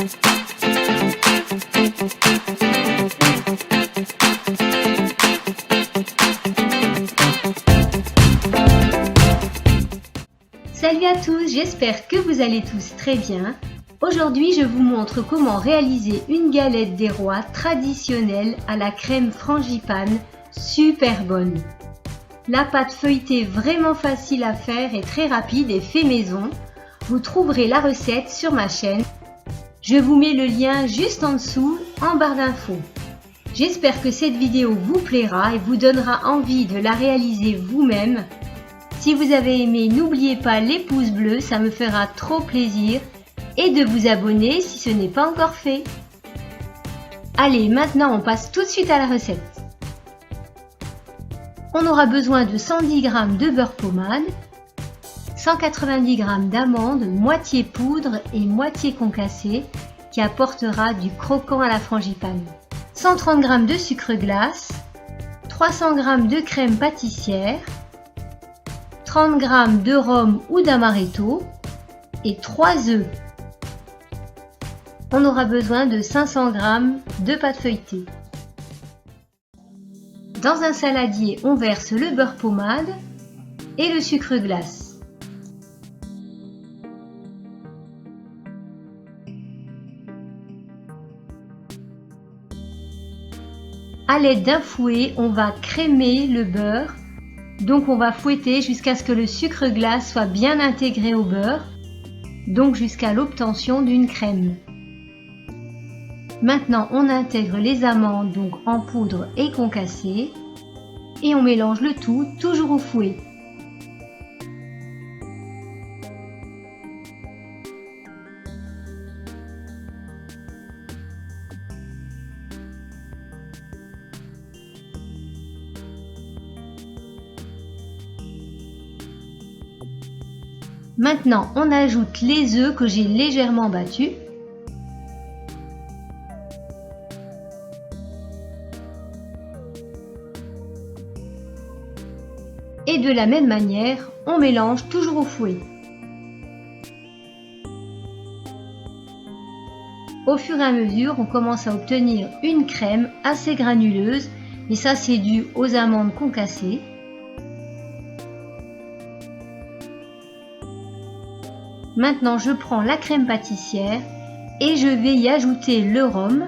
Salut à tous, j'espère que vous allez tous très bien. Aujourd'hui, je vous montre comment réaliser une galette des rois traditionnelle à la crème frangipane, super bonne. La pâte feuilletée vraiment facile à faire et très rapide et fait maison. Vous trouverez la recette sur ma chaîne. Je vous mets le lien juste en dessous, en barre d'infos. J'espère que cette vidéo vous plaira et vous donnera envie de la réaliser vous-même. Si vous avez aimé, n'oubliez pas les pouces bleus, ça me fera trop plaisir, et de vous abonner si ce n'est pas encore fait. Allez, maintenant on passe tout de suite à la recette. On aura besoin de 110 g de beurre pommade, 190 g d'amandes, moitié poudre et moitié concassée, qui apportera du croquant à la frangipane, 130 g de sucre glace, 300 g de crème pâtissière, 30 g de rhum ou d'amaretto et 3 œufs. On aura besoin de 500 g de pâte feuilletée. Dans un saladier, on verse le beurre pommade et le sucre glace. À l'aide d'un fouet, on va crémer le beurre. Donc on va fouetter jusqu'à ce que le sucre glace soit bien intégré au beurre, donc jusqu'à l'obtention d'une crème. Maintenant on intègre les amandes donc en poudre et concassées et on mélange le tout toujours au fouet. Maintenant, on ajoute les œufs que j'ai légèrement battus. Et de la même manière, on mélange toujours au fouet. Au fur et à mesure, on commence à obtenir une crème assez granuleuse, et ça c'est dû aux amandes concassées. Maintenant, je prends la crème pâtissière et je vais y ajouter le rhum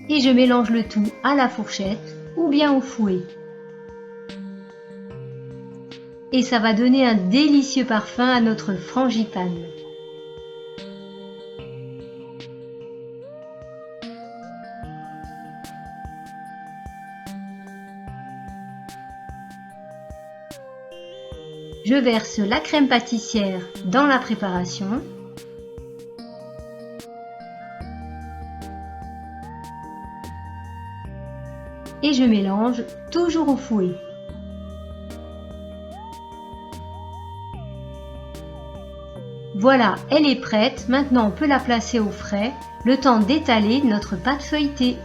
et je mélange le tout à la fourchette ou bien au fouet. Et ça va donner un délicieux parfum à notre frangipane. Je verse la crème pâtissière dans la préparation. Et je mélange toujours au fouet. Voilà, elle est prête. Maintenant, on peut la placer au frais, le temps d'étaler notre pâte feuilletée.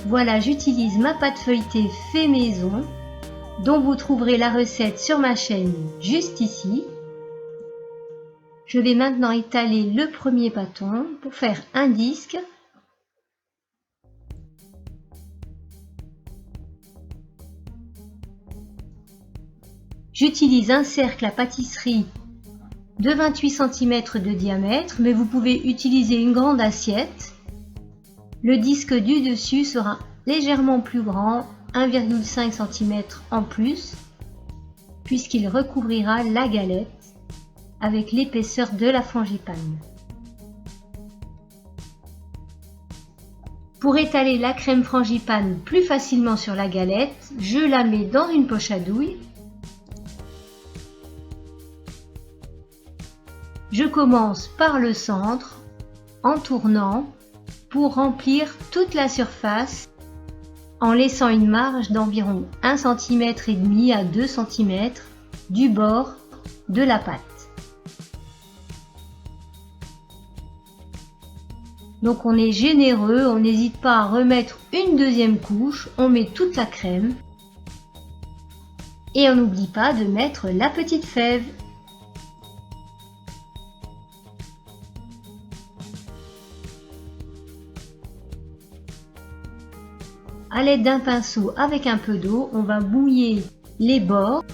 Voilà, j'utilise ma pâte feuilletée fait maison, dont vous trouverez la recette sur ma chaîne juste ici. Je vais maintenant étaler le premier bâton pour faire un disque. J'utilise un cercle à pâtisserie de 28 cm de diamètre, mais vous pouvez utiliser une grande assiette. Le disque du dessus sera légèrement plus grand, 1,5 cm en plus, puisqu'il recouvrira la galette avec l'épaisseur de la frangipane. Pour étaler la crème frangipane plus facilement sur la galette, je la mets dans une poche à douille. Je commence par le centre en tournant pour remplir toute la surface en laissant une marge d'environ 1,5 cm à 2 cm du bord de la pâte. Donc on est généreux, on n'hésite pas à remettre une deuxième couche, on met toute la crème et on n'oublie pas de mettre la petite fève. À l'aide d'un pinceau avec un peu d'eau, on va mouiller les bords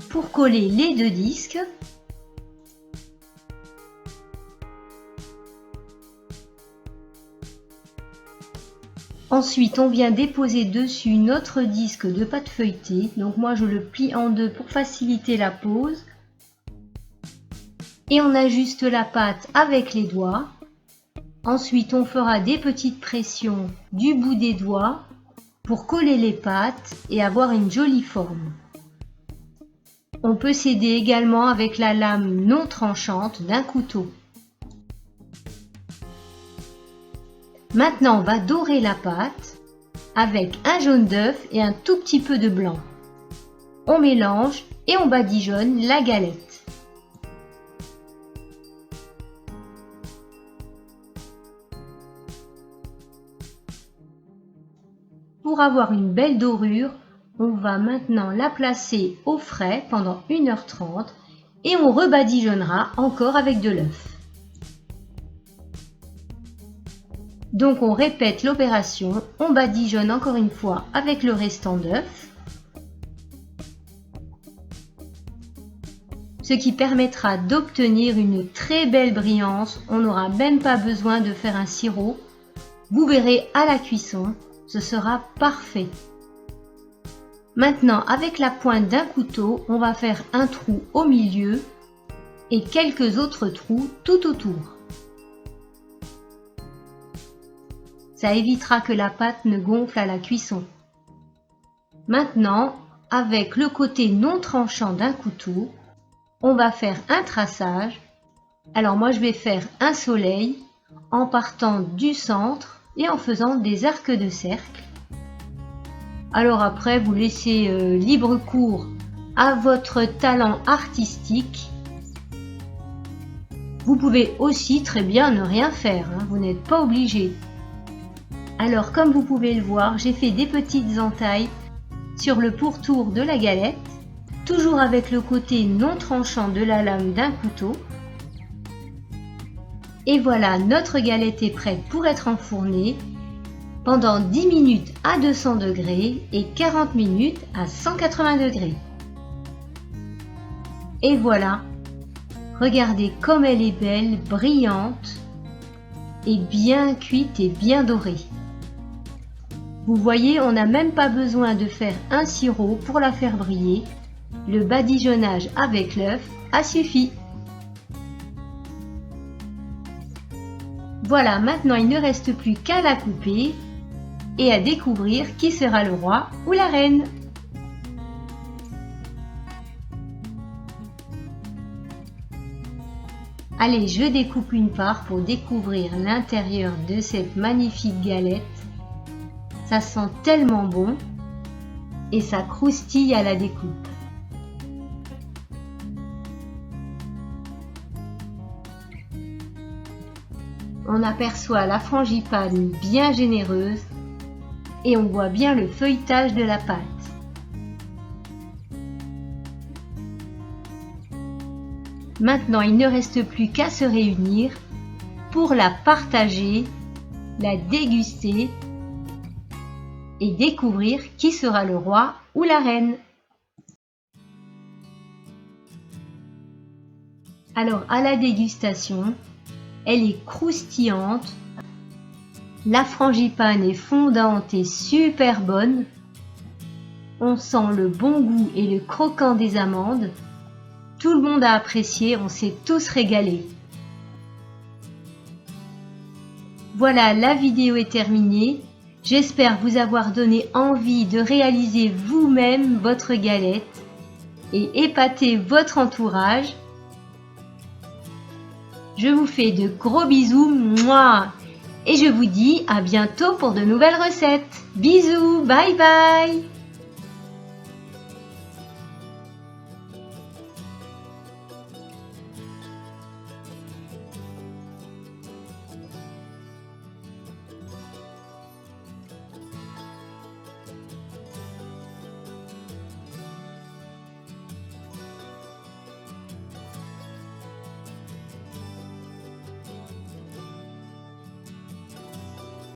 pour coller les deux disques. Ensuite, on vient déposer dessus notre disque de pâte feuilletée. Donc moi, je le plie en deux pour faciliter la pose. Et on ajuste la pâte avec les doigts. Ensuite, on fera des petites pressions du bout des doigts pour coller les pâtes et avoir une jolie forme. On peut s'aider également avec la lame non tranchante d'un couteau. Maintenant, on va dorer la pâte avec un jaune d'œuf et un tout petit peu de blanc. On mélange et on badigeonne la galette. Pour avoir une belle dorure, on va maintenant la placer au frais pendant 1h30 et on rebadigeonnera encore avec de l'œuf. Donc on répète l'opération, on badigeonne encore une fois avec le restant d'œuf, ce qui permettra d'obtenir une très belle brillance. On n'aura même pas besoin de faire un sirop. Vous verrez à la cuisson, ce sera parfait. Maintenant, avec la pointe d'un couteau, on va faire un trou au milieu et quelques autres trous tout autour. Ça évitera que la pâte ne gonfle à la cuisson. Maintenant, avec le côté non tranchant d'un couteau, on va faire un traçage. Alors moi, je vais faire un soleil en partant du centre et en faisant des arcs de cercle. Alors après, vous laissez libre cours à votre talent artistique. Vous pouvez aussi très bien ne rien faire, hein, vous n'êtes pas obligé. Alors comme vous pouvez le voir, j'ai fait des petites entailles sur le pourtour de la galette, toujours avec le côté non tranchant de la lame d'un couteau. Et voilà, notre galette est prête pour être enfournée pendant 10 minutes à 200 degrés et 40 minutes à 180 degrés. Et voilà, regardez comme elle est belle, brillante et bien cuite et bien dorée. Vous voyez, on n'a même pas besoin de faire un sirop pour la faire briller. Le badigeonnage avec l'œuf a suffi. Voilà, maintenant il ne reste plus qu'à la couper et à découvrir qui sera le roi ou la reine. Allez, je découpe une part pour découvrir l'intérieur de cette magnifique galette. Ça sent tellement bon et ça croustille à la découpe. On aperçoit la frangipane bien généreuse et on voit bien le feuilletage de la pâte. Maintenant, il ne reste plus qu'à se réunir pour la partager, la déguster et découvrir qui sera le roi ou la reine. Alors à la dégustation, elle est croustillante, la frangipane est fondante et super bonne, on sent le bon goût et le croquant des amandes, tout le monde a apprécié, on s'est tous régalés. Voilà, la vidéo est terminée. J'espère vous avoir donné envie de réaliser vous-même votre galette et épater votre entourage. Je vous fais de gros bisous, mouah, et je vous dis à bientôt pour de nouvelles recettes. Bisous, bye bye!